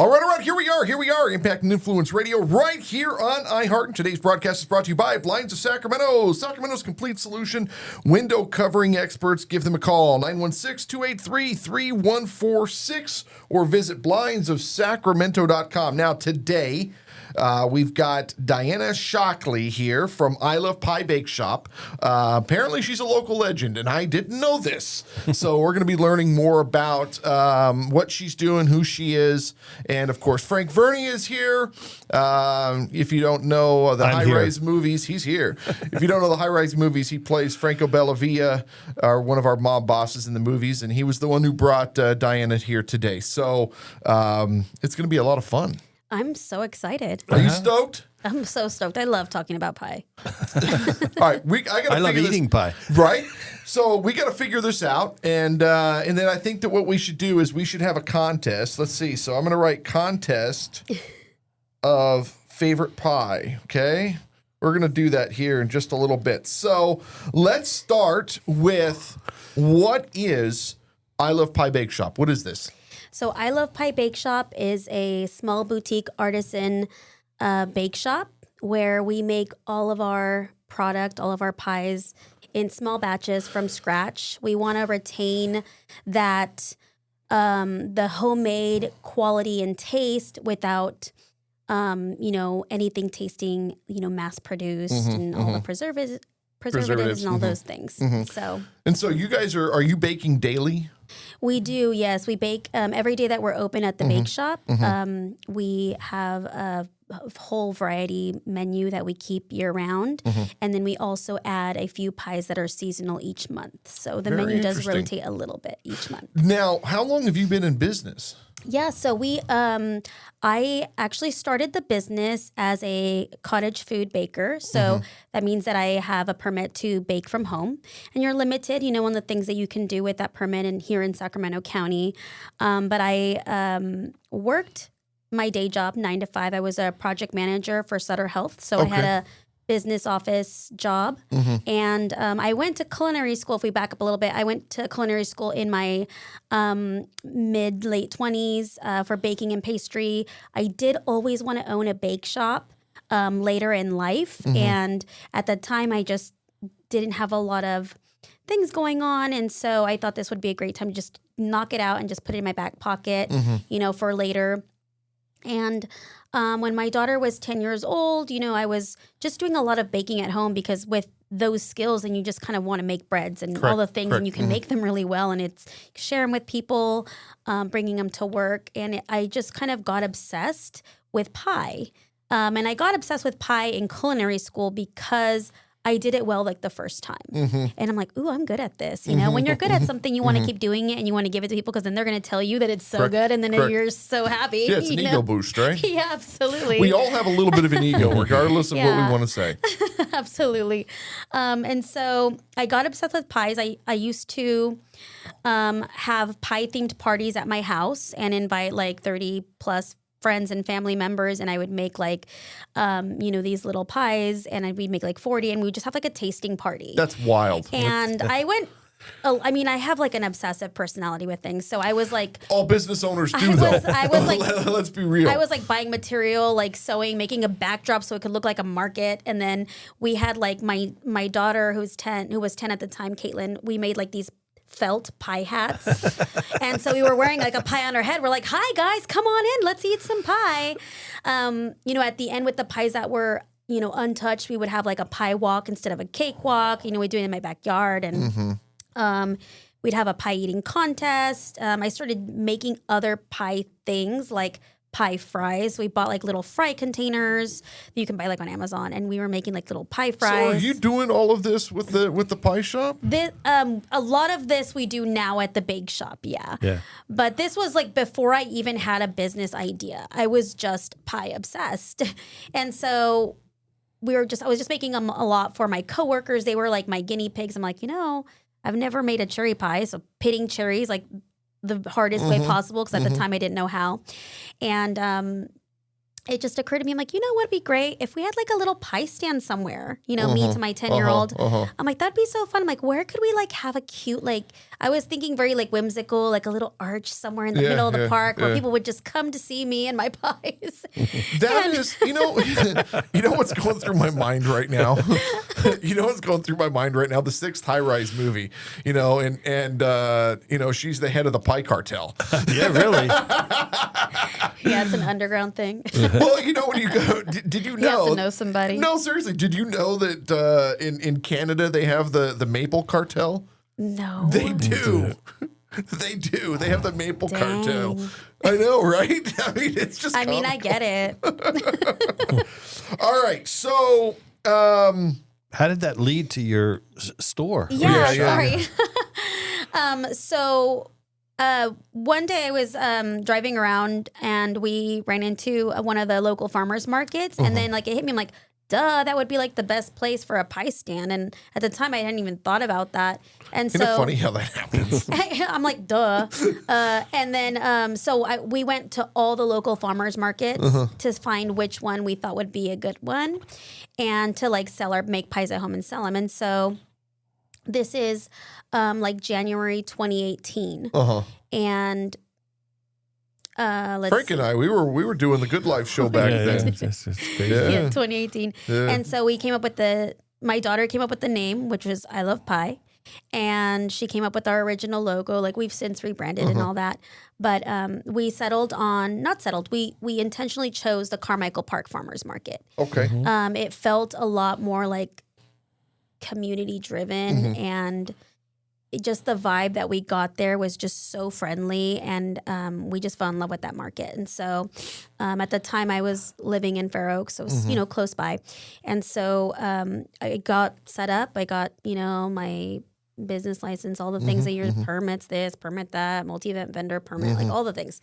All right, here we are, Impact and Influence Radio, right here on iHeart. And today's broadcast is brought to you by Blinds of Sacramento, Sacramento's complete solution, window covering experts. Give them a call, 916-283-3146, or visit blindsofsacramento.com. Now, today, we've got Diana Shockley here from I Love Pie Bake Shop. Apparently, she's a local legend, and I didn't know this. So we're going to be learning more about what she's doing, who she is, and of course, Frank Verney is here. If you don't know the High Rise movies, he's here. If you don't know the High Rise movies, he plays Franco Bellavia, one of our mob bosses in the movies, and he was the one who brought Diana here today. So it's going to be a lot of fun. I'm so excited. Are you stoked? I'm so stoked. I love talking about pie. All right, I love eating pie. Right? So we got to figure this out, and then I think that what we should do is we should have a contest. Let's see. So I'm going to write contest of favorite pie, okay? We're going to do that here in just a little bit. So let's start with what is I Love Pie Bake Shop? What is this? So I Love Pie Bake Shop is a small boutique artisan bake shop where we make all of our product, all of our pies in small batches from scratch. We want to retain that the homemade quality and taste without anything tasting mass produced and all the preservatives and all those things. So you guys are you baking daily? We do, yes. We bake every day that we're open at the bake shop. We have a whole variety menu that we keep year round. And then we also add a few pies that are seasonal each month. So the menu does rotate a little bit each month. Now, how long have you been in business? Yeah, so I actually started the business as a cottage food baker. So that means that I have a permit to bake from home. And you're limited, on the things that you can do with that permit here in Sacramento County. But I worked my day job 9 to 5. I was a project manager for Sutter Health. So I had a business office job. And I went to culinary school. If we back up a little bit, I went to culinary school in my mid-late 20s for baking and pastry. I did always want to own a bake shop later in life. And at the time, I just didn't have a lot of things going on. And so I thought this would be a great time to just knock it out and just put it in my back pocket, for later. And when my daughter was 10 years old, I was just doing a lot of baking at home because with those skills, and you just kind of want to make breads and all the things, and you can make them really well, and it's share them with people, bringing them to work. And I just kind of got obsessed with pie. And I got obsessed with pie in culinary school because I did it well the first time. And I'm like, ooh, I'm good at this. When you're good at something, you want to keep doing it and you want to give it to people because then they're going to tell you that it's so good and then you're so happy. Yeah, it's an ego boost, right? Yeah, absolutely. We all have a little bit of an ego regardless of what we want to say. Absolutely. And so I got obsessed with pies. I used to have pie-themed parties at my house and invite 30 plus friends and family members, and I would make these little pies, and we'd make 40, and we would just have a tasting party. That's wild. And I have an obsessive personality with things, so I was all business owners do though. I was let's be real. I was buying material, sewing, making a backdrop so it could look like a market, and then we had my daughter who was 10 at the time, Caitlin. We made these felt pie hats. And so we were wearing a pie on our head. We're like, hi guys, come on in, let's eat some pie. At the end with the pies that were, untouched, we would have a pie walk instead of a cake walk. We'd do it in my backyard, and we'd have a pie eating contest. I started making other pie things pie fries. We bought little fry containers that you can buy on Amazon, and we were making little pie fries. So are you doing all of this with the pie shop? A lot of this we do now at the bake shop, yeah. But this was before I even had a business idea. I was just pie obsessed. And so I was just making them a lot for my coworkers. They were my guinea pigs. I'm I've never made a cherry pie, so pitting cherries the hardest way possible because at the time I didn't know how. And it just occurred to me, I'm like, you know what would be great if we had like a little pie stand somewhere, you know, me to my 10-year-old. I'm like, that'd be so fun. I'm like, where could we like have a cute, like, I was thinking very like whimsical, like a little arch somewhere in the middle of the park where people would just come to see me and my pies. That is, you know what's going through my mind right now? You know what's going through my mind right now? The Sixth High Rise movie, you know, and you know, she's the head of the pie cartel. Yeah, really. Yeah, it's an underground thing. Well, you know, when you go, did you know? You have to know somebody. No, seriously, did you know that in Canada they have the maple cartel? No. They do. They do. They have the maple Dang. cartel. I know, right? I mean, it's just. I mean, I get it. All right, so. How did that lead to your store? Yeah, Yeah. sorry. So one day I was driving around and we ran into one of the local farmers markets, and then like it hit me. I'm like, duh, that would be like the best place for a pie stand. And at the time, I hadn't even thought about that. And Isn't it funny how that happens? I'm like, duh. And then so we went to all the local farmers markets to find which one we thought would be a good one, and to like make pies at home and sell them. And so this is like January 2018, and Frank and I, we were doing the Good Life show back then. It's crazy. Yeah, 2018. Yeah. And so we came up with my daughter came up with the name, which was I Love Pie. And she came up with our original logo. Like we've since rebranded and all that. But we we intentionally chose the Carmichael Park Farmers Market. Okay. It felt a lot more like community driven, and just the vibe that we got there was just so friendly, and we just fell in love with that market. And so at the time I was living in Fair Oaks, so it was, you know, close by. And so I got set up. I got, you know, my business license, all the things that your permits, this, permit that, multi-event vendor permit, like all the things.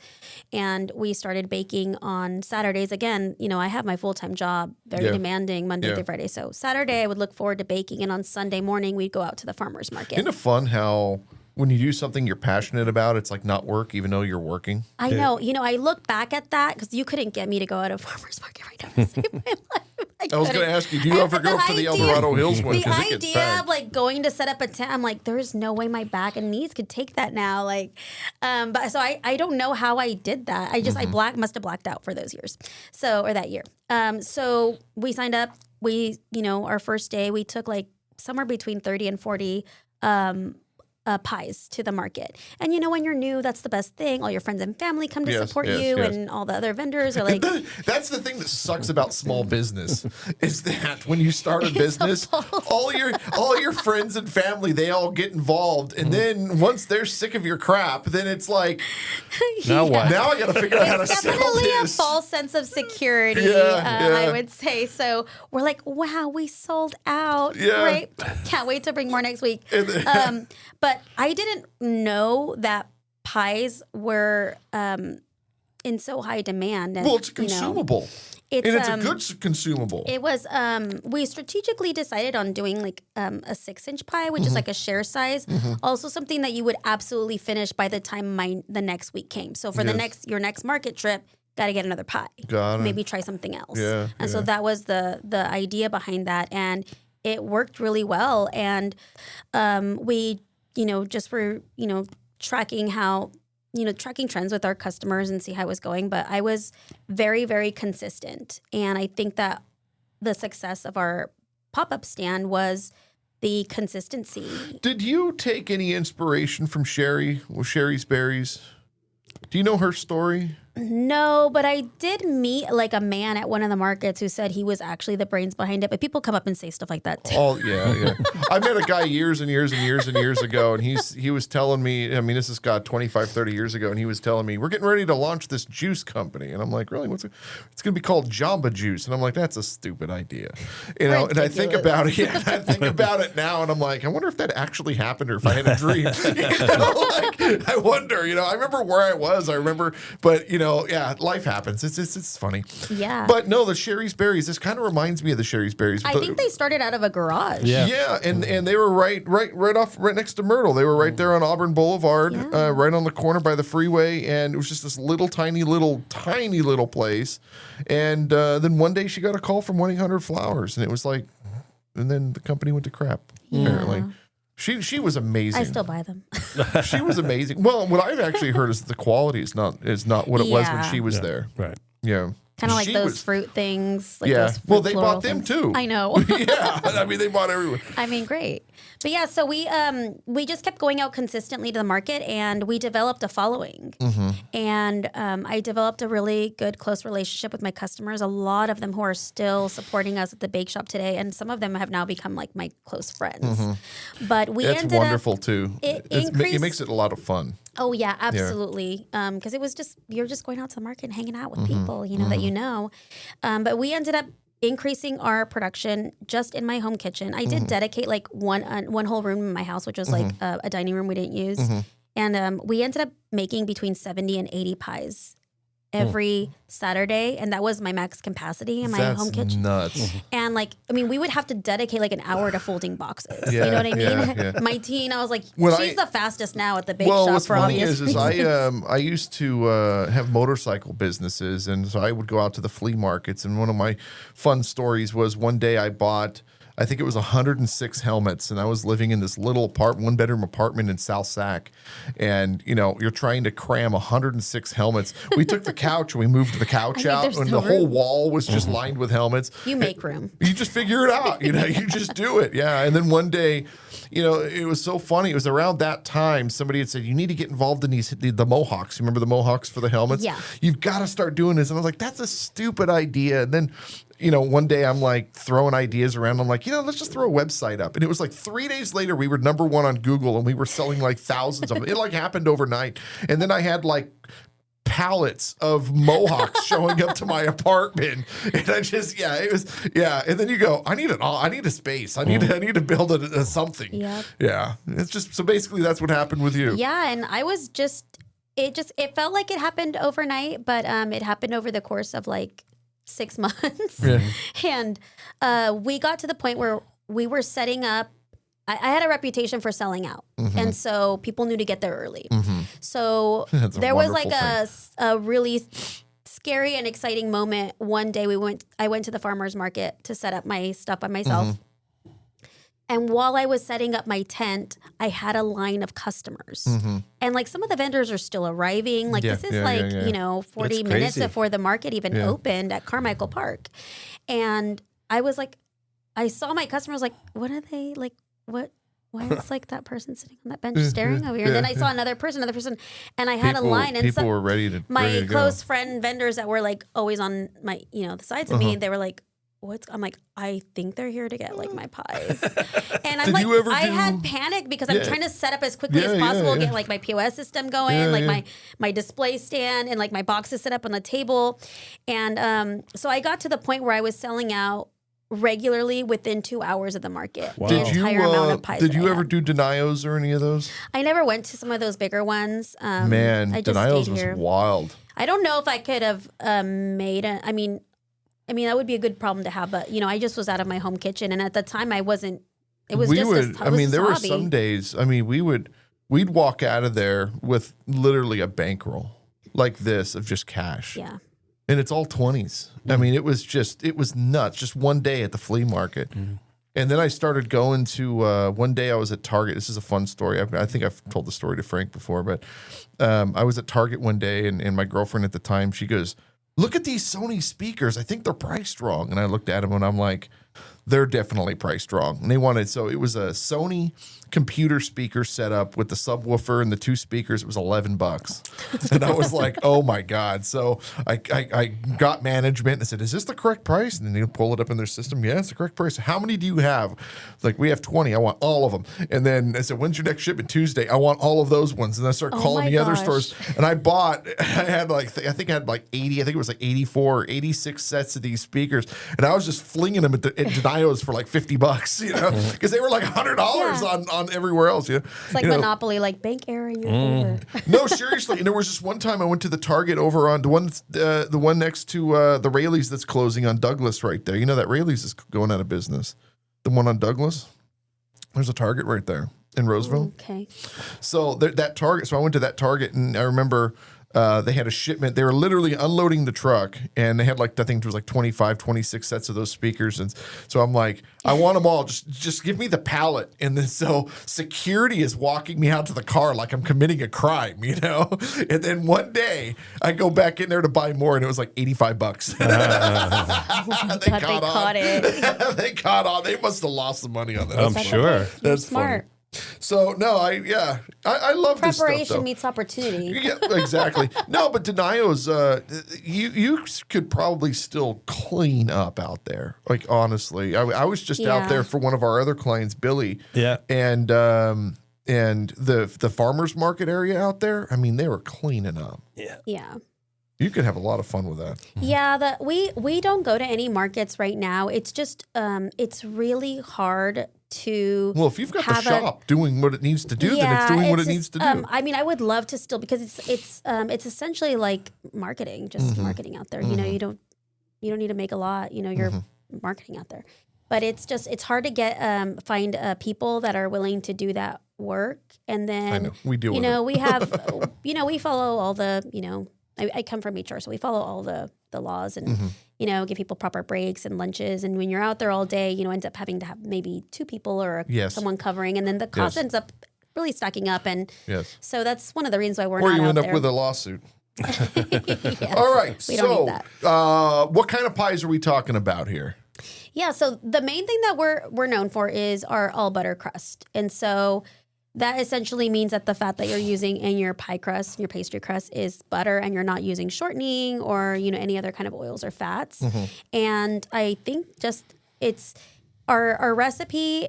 And we started baking on Saturdays. Again, you know, I have my full-time job, very demanding, Monday through Friday. So Saturday I would look forward to baking, and on Sunday morning we'd go out to the farmer's market. Isn't it fun how when you do something you're passionate about, it's like not work even though you're working? I know. You know, I look back at that because you couldn't get me to go out of farmer's market right now to save my life. I was going to ask you, do you ever go up to the El Dorado Hills one? The Because it gets idea packed. of like going to set up a tent, I'm like, there's no way my back and knees could take that now. Like, but so I don't know how I did that. I just must have blacked out for those years, or that year. So we signed up. We, you know, our first day we took like somewhere between 30 and 40 pies to the market. And you know, when you're new, that's the best thing. All your friends and family come to support you, and all the other vendors are like. That's the thing that sucks about small business is that when you start a business, all your friends and family, they all get involved, and then once they're sick of your crap, then it's like, Now what? now I got to figure out how to sell Definitely a this. false sense of security, Yeah. I would say. So we're like, wow, we sold out. Yeah. Great. Can't wait to bring more next week. But I didn't know that pies were in so high demand. And, Well, it's a you know, consumable. it's And it's a good consumable. It was we strategically decided on doing like a 6-inch pie, which is like a share size. Also something that you would absolutely finish by the time the next week came. So for your next market trip, got to get another pie. Got it. Maybe try something else. Yeah, And so that was the idea behind that, and it worked really well. And we, you know, just were, you know, tracking trends with our customers and see how it was going. But I was very, very consistent. And I think that the success of our pop-up stand was the consistency. Did you take any inspiration from Sherry with Sherry's Berries? Do you know her story? No, but I did meet like a man at one of the markets who said he was actually the brains behind it. But people come up and say stuff like that too. Oh yeah. I met a guy years and years and years and years ago, and he was telling me, I mean, this is 25, 30 years ago, and he was telling me, we're getting ready to launch this juice company. And I'm like, really? It's going to be called Jamba Juice. And I'm like, that's a stupid idea. You know, and I think about it, I think about it now, and I'm like, I wonder if that actually happened or if I had a dream. You know, like, I wonder, you know, I remember where I was. I remember, but, you know, life happens. It's funny. Yeah. But no, the Sherry's Berries. This kind of reminds me of the Sherry's Berries. I think they started out of a garage. Yeah, and they were right next to Myrtle. They were right there on Auburn Boulevard, right on the corner by the freeway, and it was just this tiny little place. And then one day she got a call from 1-800-Flowers, and it was like, and then the company went to crap. Apparently, she was amazing. I still buy them. She was amazing. Well, what I've actually heard is that the quality is not what it was when she was there. Right. Yeah. Kind of like those fruit things. Like those well, they floral bought them things. too. I know. Yeah. I mean, they bought everyone. I mean, great. But yeah, so we just kept going out consistently to the market, and we developed a following. And I developed a really good, close relationship with my customers. A lot of them who are still supporting us at the bake shop today, and some of them have now become like my close friends. But we It's ended wonderful up, too. It makes it a lot of fun. Oh yeah, absolutely. Because it was you're just going out to the market and hanging out with people, that you know. But we ended up increasing our production just in my home kitchen. I did dedicate like one whole room in my house, which was like a dining room we didn't use. And we ended up making between 70 and 80 pies every Saturday, and that was my max capacity in my home kitchen. Nuts. And we would have to dedicate like an hour to folding boxes. Yeah, you know what I mean? yeah. My teen, I was like, When she's the fastest now at the bake shop. What's for funny obvious is reasons. I used to have motorcycle businesses, and so I would go out to the flea markets. And one of my fun stories was one day I bought, I think it was 106 helmets, and I was living in this little one-bedroom apartment in South Sac, and you're trying to cram 106 helmets. We took the couch and we moved the couch out, and the whole wall was just lined with helmets. You make room. You just figure it out, you just do it, yeah. And then one day, it was so funny. It was around that time somebody had said, "You need to get involved in the Mohawks." You remember the Mohawks for the helmets? Yeah. You've got to start doing this. And I was like, "That's a stupid idea." And then, one day I'm like throwing ideas around. I'm like, let's just throw a website up. And it was like 3 days later, we were #1 on Google, and we were selling like thousands of them. It like happened overnight. And then I had like pallets of Mohawks showing up to my apartment, and I just and then you go, I need a space. I need to build a something. Yeah. It's just, so basically that's what happened with you. Yeah, and I was it felt like it happened overnight, but it happened over the course of like 6 months. And we got to the point where we were setting up. I had a reputation for selling out, and so people knew to get there early. So there was like a really scary and exciting moment. One day I went to the farmer's market to set up my stuff by myself. And while I was setting up my tent, I had a line of customers. And like some of the vendors are still arriving. Like this is 40 minutes before the market even opened at Carmichael Park. And I was like, I saw my customers like, what are they like? Why is like that person sitting on that bench staring over here? And then I saw another person, and I had a line. And people were ready to my go. close friend vendors that were like always on my, the sides of me, they were like, I'm like, I think they're here to get like my pies. And I'm I had panic because I'm trying to set up as quickly as possible, get like my POS system going, my display stand and like my boxes set up on the table. And so I got to the point where I was selling out regularly within 2 hours of the market. Wow. The entire amount of pies. Did you ever do Denios or any of those? I never went to some of those bigger ones. Man, I just Denios stayed was here. wild. I don't know if I could have made it. I mean, that would be a good problem to have, but I just was out of my home kitchen, and at the time I wasn't. It was there were some days. We'd walk out of there with literally a bankroll like this of just cash. Yeah. And it's all 20s. It was nuts. Just one day at the flea market. And then I started going to, one day I was at Target. This is a fun story. I think I've told the story to Frank before, but I was at Target one day, and my girlfriend at the time, she goes, "Look at these Sony speakers. I think they're priced wrong." And I looked at them and I'm like, they're definitely priced wrong. And so it was a Sony computer speaker setup with the subwoofer and the 2 speakers. It was $11. And I was like, oh my God. So I got management and I said, "Is this the correct price?" And then you pull it up in their system. "Yeah, it's the correct price. How many do you have?" Like, "We have 20. I want all of them." And then I said, "When's your next shipment?" "Tuesday. I want all of those ones." And I started calling the other stores. And I had like, I think I had like 80, I think it was like 84 or 86 sets of these speakers. And I was just flinging them at Denio's for like $50, you know, because they were like $100 on everywhere else. You know? It's like Monopoly, like bank error in your favor. No, seriously. And there was just one time I went to the Target over on the one next to the Rayleigh's that's closing on Douglas right there. You know that Rayleigh's is going out of business. The one on Douglas. There's a Target right there in Roseville. Okay. So that Target. So I went to that Target, and I remember they had a shipment. They were literally unloading the truck, and they had like, I think it was like 25, 26 sets of those speakers. And so I'm like, I want them all. Just give me the pallet. And then so security is walking me out to the car like I'm committing a crime, you know? And then one day I go back in there to buy more, and it was like $85. They caught it. They caught on. They must have lost the money on that. I'm sure. That's smart. Funny. So no, I love this stuff. Preparation meets opportunity. Yeah, exactly. No, but Denio's, you could probably still clean up out there. Like honestly, I was just out there for one of our other clients, Billy. Yeah, and the farmers market area out there. I mean, they were cleaning up. Yeah. You could have a lot of fun with that. Yeah, we don't go to any markets right now. It's just it's really hard to. Well, if you've got the shop doing what it needs to do, then it's doing what it needs to do. I mean, I would love to still, because it's essentially like marketing, just marketing out there. You know, you don't need to make a lot. You know, you're marketing out there, but it's hard to find people that are willing to do that work. And then I know. We deal with it. we have we follow all the I come from HR, so we follow all the laws and, give people proper breaks and lunches. And when you're out there all day, ends up having to have maybe 2 people or someone covering. And then the cost ends up really stacking up. And so that's one of the reasons why we're not out there. Or you end up with a lawsuit. All right. We don't need that. What kind of pies are we talking about here? Yeah. So the main thing that we're known for is our all butter crust. And so that essentially means that the fat that you're using in your pie crust, your pastry crust, is butter, and you're not using shortening or any other kind of oils or fats. And I think just it's our recipe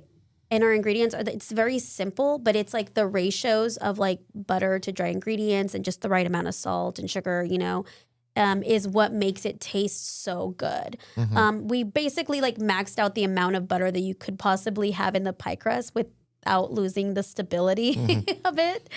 and our ingredients it's very simple, but it's like the ratios of like butter to dry ingredients and just the right amount of salt and sugar, is what makes it taste so good. We basically like maxed out the amount of butter that you could possibly have in the pie crust without losing the stability of it.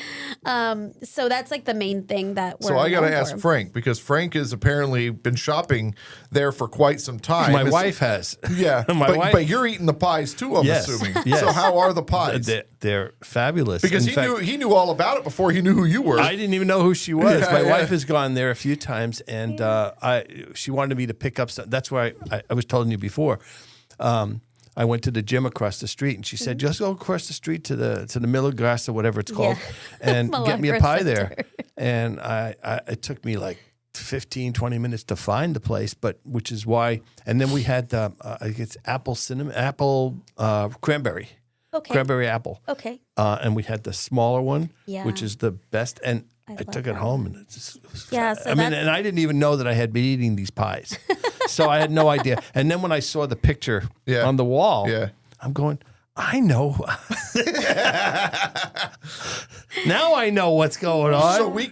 So that's like the main thing that we're So I got to ask Frank, because Frank has apparently been shopping there for quite some time. My wife has. Yeah. But you're eating the pies too, I'm assuming. Yes. So how are the pies? They're fabulous. Because he knew all about it before he knew who you were. I didn't even know who she was. My wife has gone there a few times, and she wanted me to pick up some. That's why I was telling you before. I went to the gym across the street, and she said, just go across the street to the Miller Grass or whatever it's called, and get me a pie there. And it took me like 15, 20 minutes to find the place, which is why. And then we had, I guess, cranberry. Okay. Cranberry apple. Okay. And we had the smaller one, Yeah. which is the best. And I took it home, and it was so and I didn't even know that I had been eating these pies. So I had no idea. And then when I saw the picture on the wall, I'm going, I know. Now I know what's going on. So we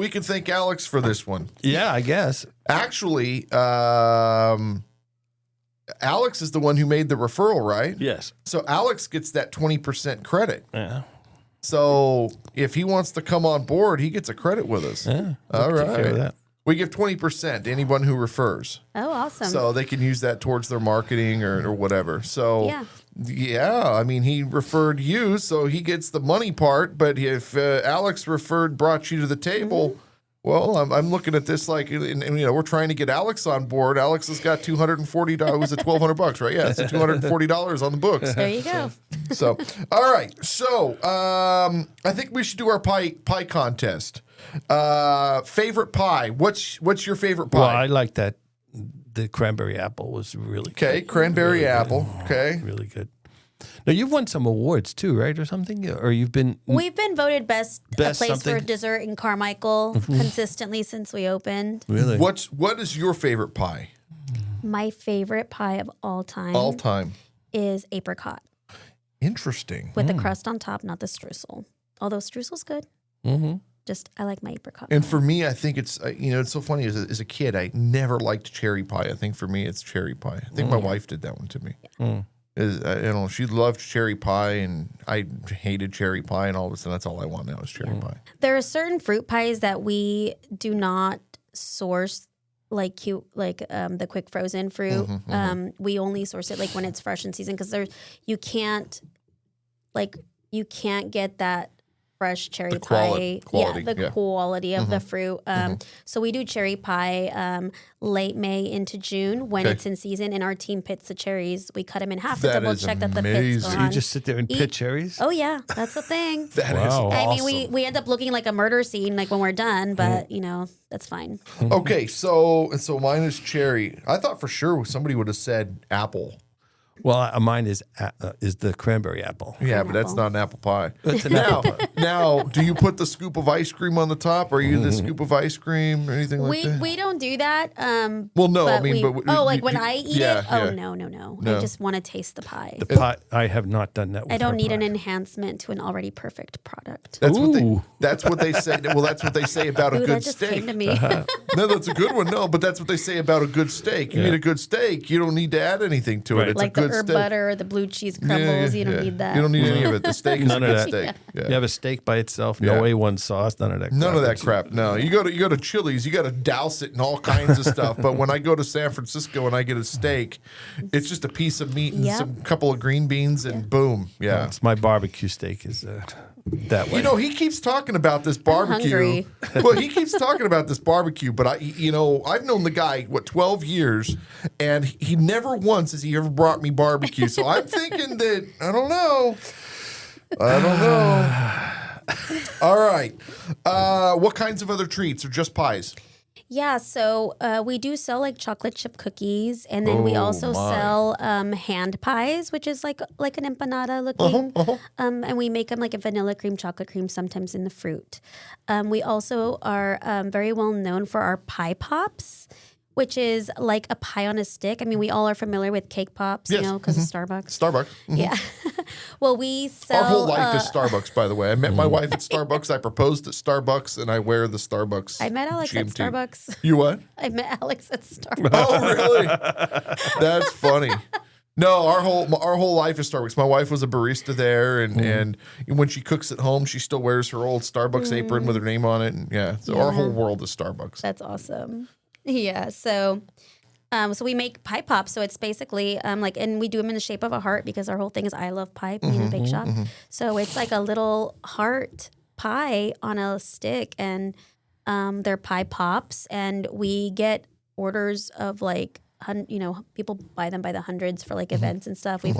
can thank Alex for this one. Yeah, I guess. Actually, Alex is the one who made the referral, right? Yes. So Alex gets that 20% credit. Yeah. So if he wants to come on board, he gets a credit with us. Yeah. All Take care of right. that. We give 20% to anyone who refers. Oh, awesome. So they can use that towards their marketing or whatever. So, I mean, he referred you, so he gets the money part. But if Alex brought you to the table, well, I'm looking at this like, and we're trying to get Alex on board. Alex has got $240. Was it $1,200, right? Yeah, it's $240 on the books. There you go. So, all right. So, I think we should do our pie contest. Favorite pie. What's your favorite pie? Well, I like that. The cranberry apple was really good. Okay, cranberry really apple. Good. Okay. Really good. Now, you've won some awards too, right? Or something? Or you've been... We've been voted best place something? for dessert in Carmichael consistently since we opened. Really? What is your favorite pie? My favorite pie of all time. All time. Is apricot. Interesting. With the crust on top, not the streusel. Although streusel's good. I like my apricot. And for me, I think it's it's so funny. As a kid, I never liked cherry pie. I think for me, it's cherry pie. I think my wife did that one to me. She loved cherry pie, and I hated cherry pie, and all of a sudden, that's all I want now is cherry pie. There are certain fruit pies that we do not source, like the quick frozen fruit. We only source it like when it's fresh in season, because you can't get that fresh cherry pie. Quality of the fruit. So we do cherry pie late May into June when it's in season, and our team pits the cherries. We cut them in half to double check that the pits are So you just sit there and pit cherries? Oh yeah, that's the thing. That is awesome. I mean, we end up looking like a murder scene like when we're done, but that's fine. Okay, so mine is cherry. I thought for sure somebody would have said apple. Well, mine is the cranberry apple. Yeah, but that's not an apple pie. It's an apple pie. Now, do you put the scoop of ice cream on the top? Are you the scoop of ice cream or anything like that? We don't do that. Well, no, I mean, when I eat it? Oh, no. I just want to taste the pie. The pie, I have not done that with I don't need pie. an enhancement to an already perfect product. That's what they say. Well, that's what they say about a good that just steak. came to me. No, that's a good one. No, but that's what they say about a good steak. You eat a good steak, you don't need to add anything to it. It's like a good the herb steak. butter or the blue cheese crumbles. You don't need that. You don't need any of it. The steak is a good steak. Yeah. You have a steak by itself, no A1 sauce, none of that crap. None of that crap. No, you go to Chili's, you got to douse it in all kinds of stuff. But when I go to San Francisco and I get a steak, it's just a piece of meat and some couple of green beans, and boom, It's my barbecue steak is that way. He keeps talking about this barbecue. Well, he keeps talking about this barbecue, but I've known the guy 12 years, and he never once has he ever brought me barbecue. So I'm thinking that I don't know. All right. What kinds of other treats or just pies? Yeah, so we do sell like chocolate chip cookies, and then we also sell hand pies, which is like an empanada looking. And we make them like a vanilla cream, chocolate cream, sometimes in the fruit. We also are very well known for our pie pops, which is like a pie on a stick. I mean, we all are familiar with cake pops, because of Starbucks. Starbucks. Yeah. Well, we sell... Our whole life is Starbucks, by the way. I met my wife at Starbucks. I proposed at Starbucks, and I wear the Starbucks I met Alex at GMT. Starbucks. You what? I met Alex at Starbucks. Oh, really? That's funny. No, our whole life is Starbucks. My wife was a barista there, and when she cooks at home, she still wears her old Starbucks apron with her name on it. And so our whole world is Starbucks. That's awesome. Yeah, so we make pie pops. So it's basically and we do them in the shape of a heart because our whole thing is I love pie, being in a bake shop. So it's like a little heart pie on a stick, and they're pie pops, and we get orders of like people buy them by the hundreds for like events and stuff. We've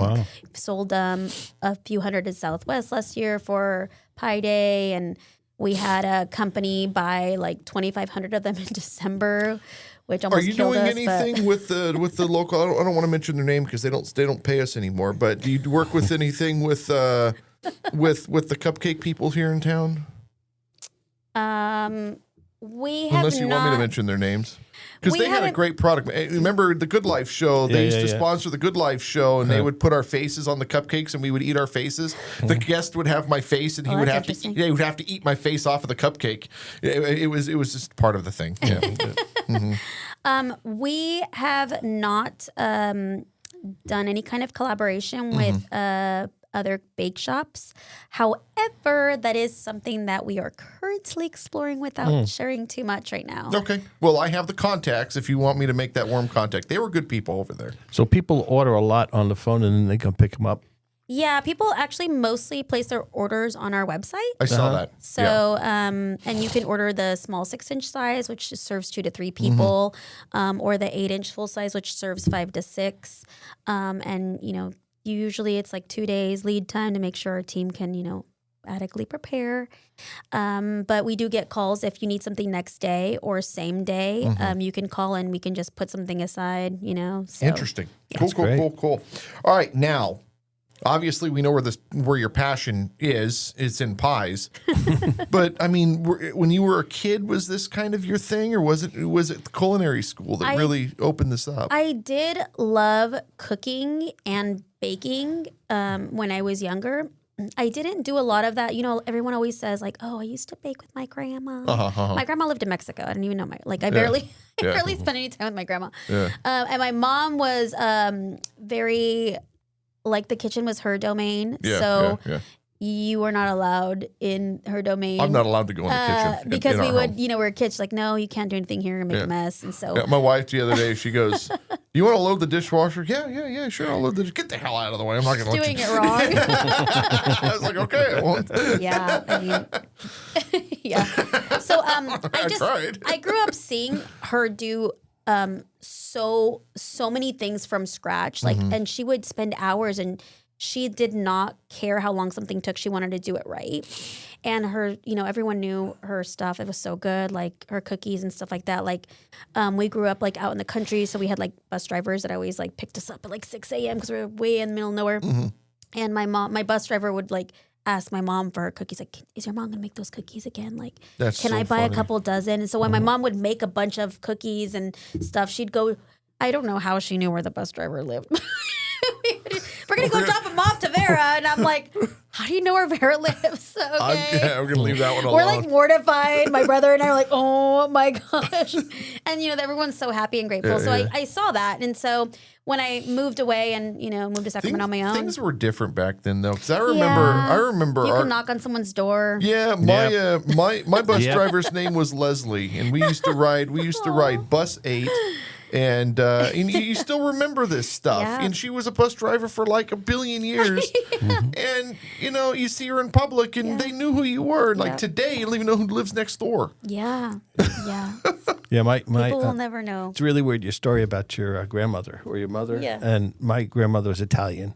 sold a few hundred at Southwest last year for Pie Day, and we had a company buy like 2,500 of them in December, which almost killed us. Are you doing anything with the local? I don't want to mention their name because they don't pay us anymore. But do you work with anything with the cupcake people here in town? We have Unless you want me to mention their names. Because they had a great product. Remember the Good Life show? They used to sponsor the Good Life show, and they would put our faces on the cupcakes, and we would eat our faces. The guest would have my face, and he would have to eat my face off of the cupcake. It was just part of the thing. Yeah. We have not done any kind of collaboration with other bake shops. However, that is something that we are currently exploring without sharing too much right now. Okay. Well, I have the contacts if you want me to make that warm contact. They were good people over there. So people order a lot on the phone, and then they come pick them up? Yeah, people actually mostly place their orders on our website. I saw that. So, and you can order the small 6-inch size, which just serves 2 to 3 people, or the 8-inch full size, which serves 5 to 6. And, usually it's like 2 days lead time to make sure our team can, adequately prepare. But we do get calls if you need something next day or same day. You can call and we can just put something aside, So, interesting. Cool. All right, now, obviously we know where your passion is. It's in pies. But I mean, when you were a kid, was this kind of your thing, or was it the culinary school that really opened this up? I did love cooking and baking when I was younger. I didn't do a lot of that. You know, everyone always says like, "Oh, I used to bake with my grandma." My grandma lived in Mexico. I didn't even know I barely spent any time with my grandma. Yeah. And my mom was very like the kitchen was her domain. So you were not allowed in her domain. I'm not allowed to go in the kitchen because in we our would, home. you know, we're kids like, no, you can't do anything here and make a mess. And so Yeah, my wife the other day, she goes, "You want to load the dishwasher?" Yeah, sure, I'll load the. Get the hell out of the way! I'm not going to let doing you. it wrong. I was like, okay, I won't. Yeah, I mean, yeah. So tried. I grew up seeing her do so many things from scratch, like, and she would spend hours, and she did not care how long something took. She wanted to do it right. And her, you know, everyone knew her stuff. It was so good, like her cookies and stuff like that. Like, we grew up like out in the country, so we had like bus drivers that always like picked us up at like 6 a.m. because we were way in the middle of nowhere. And my bus driver would like ask my mom for her cookies. Like, is your mom gonna make those cookies again? Like, That's can so I buy funny. a couple dozen? And so when my mom would make a bunch of cookies and stuff, she'd go. I don't know how she knew where the bus driver lived. We're gonna go drop him off to Vera, and I'm like, how do you know where Vera lives? Okay. I'm gonna leave that one alone. We're like mortified. My brother and I are like, oh my gosh. And, you know, everyone's so happy and grateful. So I saw that. And so when I moved away and, you know, moved to Sacramento on my own. Things were different back then, though, because I remember. You could knock on someone's door. Yeah, my bus driver's name was Leslie, and we used to ride bus 8. And you still remember this stuff. Yeah. And she was a bus driver for like a billion years. And, you know, you see her in public and they knew who you were. And like today, you don't even know who lives next door. Yeah. Yeah. Yeah, my People will never know. It's really weird, your story about your grandmother or your mother. Yeah. And my grandmother was Italian,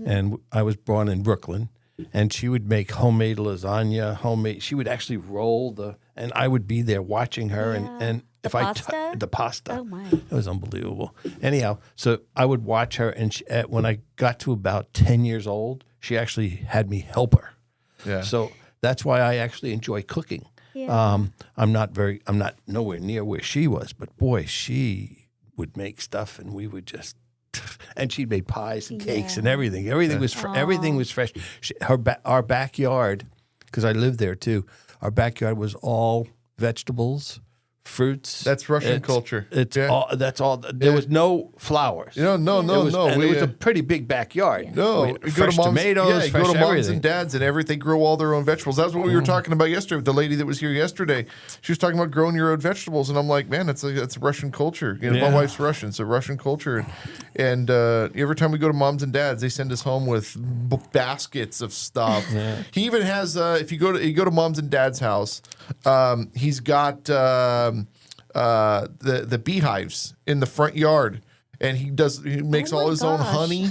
and I was born in Brooklyn. And she would make homemade lasagna, She would actually roll and I would be there watching her. And The if pasta? the pasta. Oh, my. It was unbelievable. Anyhow, so I would watch her, and when I got to about 10 years old, she actually had me help her. Yeah. So that's why I actually enjoy cooking. Yeah. I'm not nowhere near where she was, but boy, she would make stuff, and we would just. And she made pies and cakes and everything. Everything was fresh. Our backyard, because I lived there too. Our backyard was all vegetables, fruits. That's Russian culture. It's all. That's all. There was no flowers. No. And it was a pretty big backyard. No, We had fresh tomatoes, you fresh go to moms everything. and dads and everything. They grow all their own vegetables. That's what we were talking about yesterday with the lady that was here yesterday. She was talking about growing your own vegetables, and I'm like, man, it's Russian culture. You know, my wife's Russian, so Russian culture. And every time we go to moms and dads, they send us home with baskets of stuff. He even has. If you go to mom's and dad's house, he's got. The beehives in the front yard, and he makes all his own honey,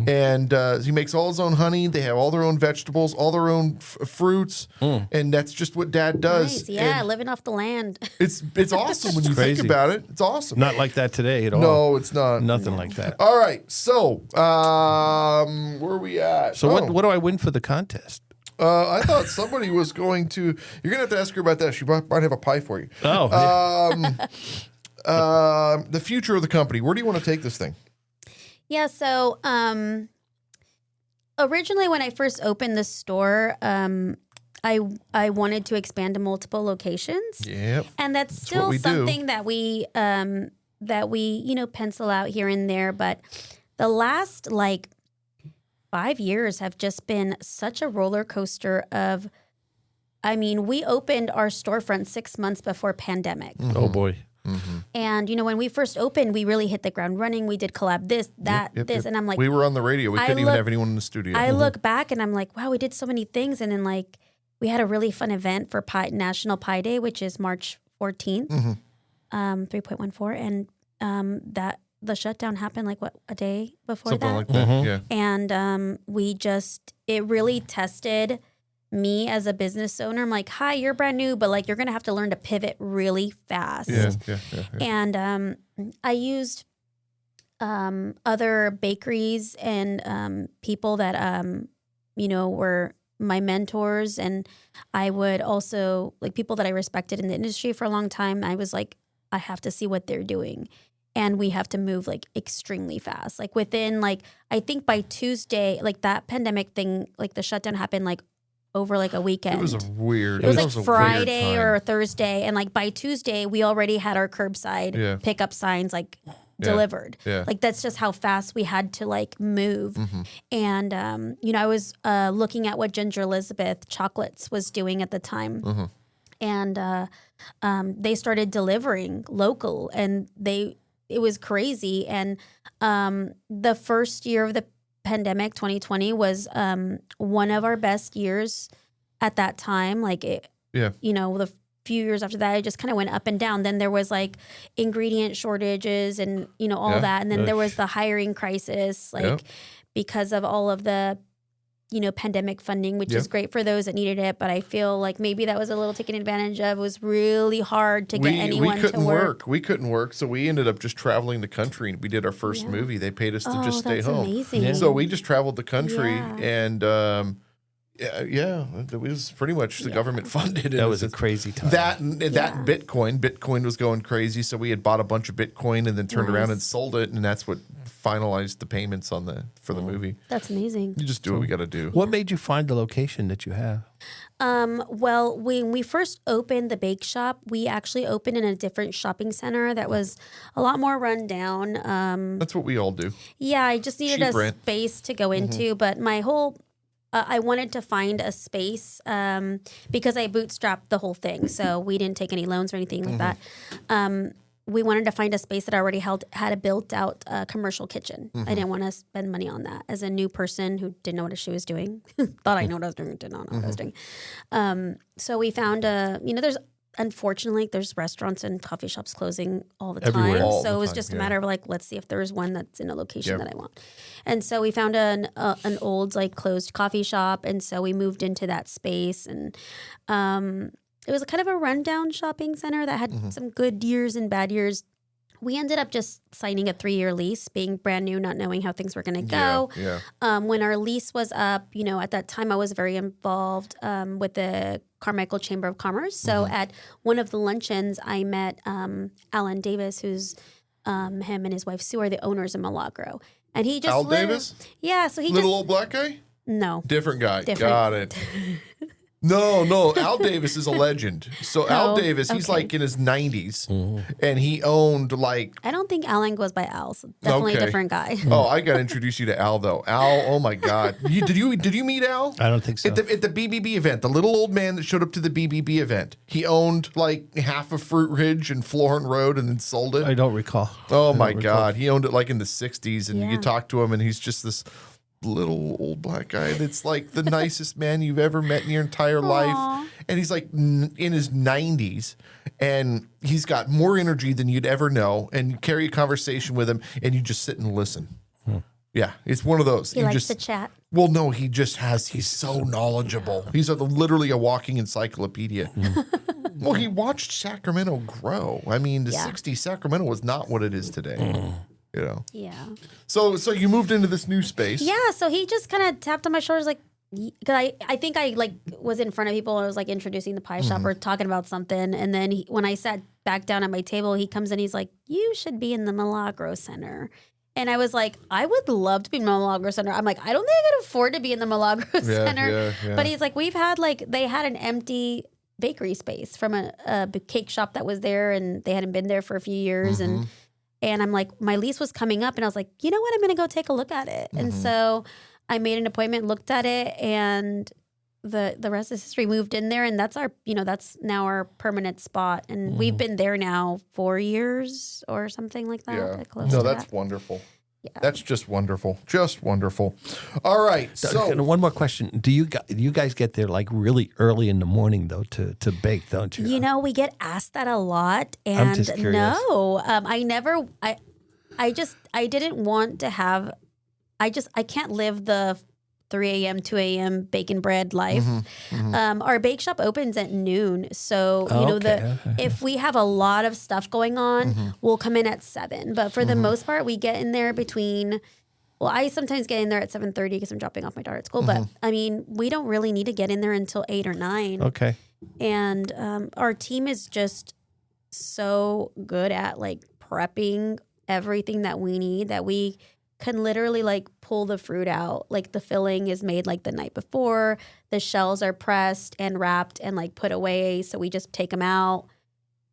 and he makes all his own honey. They have all their own vegetables, all their own fruits, and that's just what Dad does. Nice. Yeah, And living off the land. it's awesome when you crazy. think about it. It's awesome. Not like that today at all. No, it's not. Nothing like that. All right, so where are we at? So what do I win for the contest? I thought somebody was going to. You're gonna have to ask her about that. She might have a pie for you. Oh, The future of the company. Where do you want to take this thing? Yeah, so originally when I first opened the store, I wanted to expand to multiple locations. Yep. And that's what still we do. something that we you know, pencil out here and there, but the last like 5 years have just been such a roller coaster of, I mean, we opened our storefront 6 months before pandemic. oh boy. And, you know, when we first opened, we really hit the ground running. We did collab this, that, Yep, this. yep. And I'm like, we were on the radio. We couldn't even have anyone in the studio. I look back and I'm like, wow, we did so many things. And then like, we had a really fun event for National Pie Day, which is March 14th, 3.14. And the shutdown happened like a day before Something that. like that. Yeah. And it really tested me as a business owner. I'm like, hi, you're brand new, but like, you're going to have to learn to pivot really fast. Yeah. And I used other bakeries and people that, you know, were my mentors. And I would also, like, people that I respected in the industry for a long time. I was like, I have to see what they're doing. and we have to move like extremely fast. Like within like, I think by Tuesday, like that pandemic thing, like the shutdown happened like over like a weekend. It was a weird. It was that like a weird Friday time. or Thursday, and like by Tuesday we already had our curbside pickup signs like delivered. Yeah. Like that's just how fast we had to like move. And you know, I was looking at what Ginger Elizabeth Chocolates was doing at the time, and they started delivering local, and it was crazy. And the first year of the pandemic, 2020, was one of our best years at that time. Like it, you know, the few years after that, it just kind of went up and down. Then there was like ingredient shortages and, you know, all that. And then there was the hiring crisis, like because of all of the, you know, pandemic funding, which is great for those that needed it. But I feel like maybe that was a little taken advantage of. It was really hard to get anyone to work. We couldn't work. So we ended up just traveling the country. We did our first movie. They paid us to just stay that's home. amazing. Yeah. So we just traveled the country and it was pretty much the government funded. That was a crazy time. That Bitcoin was going crazy. So we had bought a bunch of Bitcoin and then turned around and sold it. And that's what finalized the payments for the movie. That's amazing. You just do what we got to do. What made you find the location that you have? Well, when we first opened the bake shop, we actually opened in a different shopping center that was a lot more run down. That's what we all do. Yeah, I just needed Cheap a rent. space to go into, but my whole I wanted to find a space because I bootstrapped the whole thing, so we didn't take any loans or anything like that. We wanted to find a space that already had a built-out commercial kitchen. I didn't want to spend money on that. As a new person who didn't know what she was doing, thought I know what I was doing, did not know what I was doing. So we found unfortunately, there's restaurants and coffee shops closing all the time. Everywhere. All So the it was time, just a matter of like, let's see if there's one that's in a location that I want. And so we found an old like closed coffee shop, and so we moved into that space. And it was kind of a rundown shopping center that had some good years and bad years. We ended up just signing a 3-year lease, being brand new, not knowing how things were going to go. When our lease was up, you know, at that time I was very involved with the Carmichael Chamber of Commerce. So at one of the luncheons, I met Alan Davis, who's him and his wife Sue are the owners of Milagro. And he just Davis? Yeah, so he Little old black guy? No. Different guy. Different. Got it. No. Al Davis is a legend. So Al Davis, he's okay. like in his 90s, and he owned like. I don't think Alan goes by Al. So definitely a different guy. Oh, I got to introduce you to Al though. Al, oh my God, did you meet Al? I don't think so. At the BBB event, the little old man that showed up to the BBB event, he owned like half of Fruit Ridge and Florin Road, and then sold it. I don't recall. Oh my God, he owned it like in the 60s, and Yeah. you talk to him, and he's just this little old black guy that's like the nicest man you've ever met in your entire life. And he's like in his 90s, and he's got more energy than you'd ever know. And you carry a conversation with him, and you just sit and listen. Yeah, it's one of those. He likes to chat. Well, no, he's so knowledgeable. He's literally a walking encyclopedia. Well, he watched Sacramento grow. I mean, the 60s, Sacramento was not what it is today. You know. Yeah. So you moved into this new space. Yeah. So he just kind of tapped on my shoulders, like, because I think I like was in front of people. And I was like introducing the pie shop or talking about something, and then when I sat back down at my table, he comes in. He's like, "You should be in the Milagro Center." And I was like, I would love to be in the Milagro Center. I'm like, I don't think I could afford to be in the Milagro Center. Yeah. But he's like, they had an empty bakery space from a cake shop that was there, and they hadn't been there for a few years. And I'm like, my lease was coming up, and I was like, you know what? I'm going to go take a look at it. And so I made an appointment, looked at it, and the rest is history. Moved in there, and that's now our permanent spot. And we've been there now 4 years or something like that. Yeah. Close No, to that's that. wonderful. Yeah. That's just wonderful. Just wonderful. All right. So And one more question: Do you guys get there like really early in the morning though to bake? Don't you? You know, we get asked that a lot, I'm and just curious. no, I didn't want to have. I can't live the 3 a.m., 2 a.m. bacon bread life. Our bake shop opens at noon. So, if we have a lot of stuff going on, we'll come in at 7. But for the most part, we get in there I sometimes get in there at 7:30 because I'm dropping off my daughter at school. But I mean, we don't really need to get in there until 8 or 9. Okay. And our team is just so good at like prepping everything that we need, that we can literally like pull the fruit out. Like the filling is made like the night before. The shells are pressed and wrapped and like put away. So we just take them out,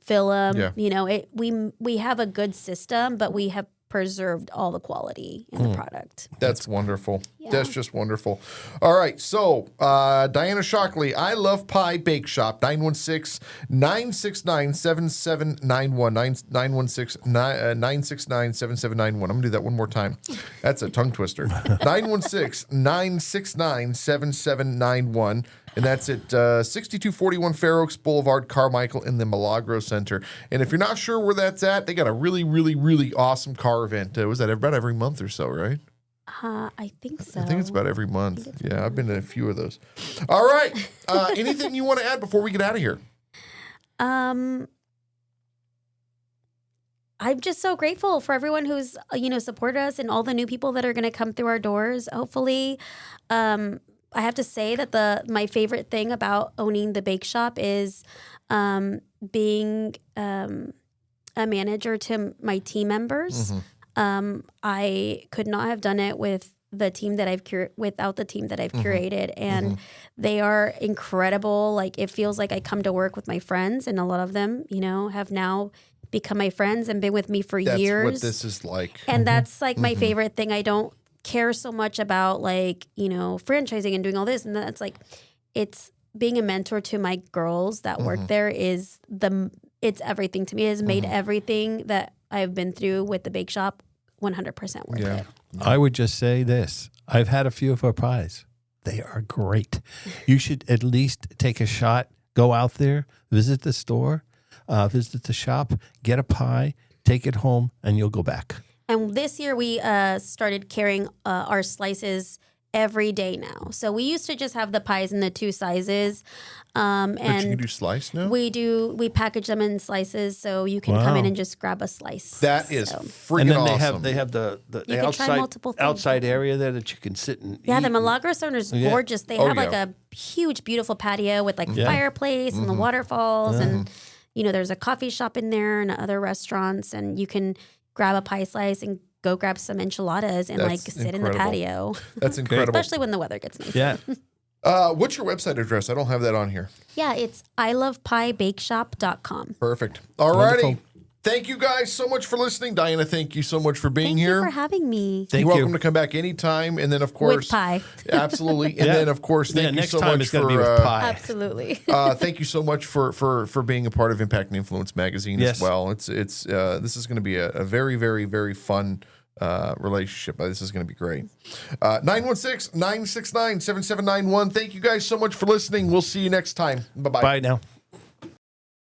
fill them. Yeah. You know, we have a good system, but we have preserved all the quality in the product. That's wonderful. Yeah. That's just wonderful. All right. So, Diana Shockley, I Love Pie Bake Shop, 916-969-7791. 916-969-7791. I'm going to do that one more time. That's a tongue twister. 916-969-7791. And that's at 6241 Fair Oaks Boulevard, Carmichael, in the Milagro Center. And if you're not sure where that's at, they got a really, really, really awesome car event. Was that about every month or so, right? I think so. I think it's about every month. Yeah, I've been to a few of those. All right. Anything you want to add before we get out of here? I'm just so grateful for everyone who's, supported us and all the new people that are going to come through our doors. Hopefully, I have to say that my favorite thing about owning the bake shop is being a manager to my team members. I could not have done it with the team that without the team that I've curated, and they are incredible. Like it feels like I come to work with my friends, and a lot of them, have now become my friends and been with me for years. That's what this is like. And that's like my favorite thing. I don't care so much about franchising and doing all this, and that's like it's being a mentor to my girls that work there it's everything to me. It has made everything that I've been through with the bake shop 100% worth it. I would just say this. I've had a few of her pies. They are great. You should at least take a shot, go out there, visit the store, visit the shop, get a pie, take it home, and you'll go back. And this year we started carrying our slices every day now. So we used to just have the pies in the 2 sizes. But and you can do slice now? we package them in slices so you can come in and just grab a slice. That is freaking And then awesome. they have the can try multiple things. outside area there that you can sit and Yeah, eat. the Milagro Center is gorgeous. They have like a huge, beautiful patio with like fireplace and the waterfalls. And, there's a coffee shop in there and other restaurants. And you can grab a pie slice and go grab some enchiladas and That's sit in the patio. That's incredible. Especially when the weather gets nice. Yeah. What's your website address? I don't have that on here. Yeah, it's ilovepiebakeshop.com. Perfect. All righty. Wonderful. Thank you guys so much for listening. Diana, thank you so much for being Thank here. you for having me. Thank You're welcome you. to come back anytime. And then, of course, With pie. Absolutely. And then, of course, thank you next so time much it's going to for be with pie. Absolutely. thank you so much for being a part of Impact and Influence magazine Yes. as well. It's this is going to be a very, very, very fun relationship. This is going to be great. 916-969-7791. Thank you guys so much for listening. We'll see you next time. Bye-bye. Bye now.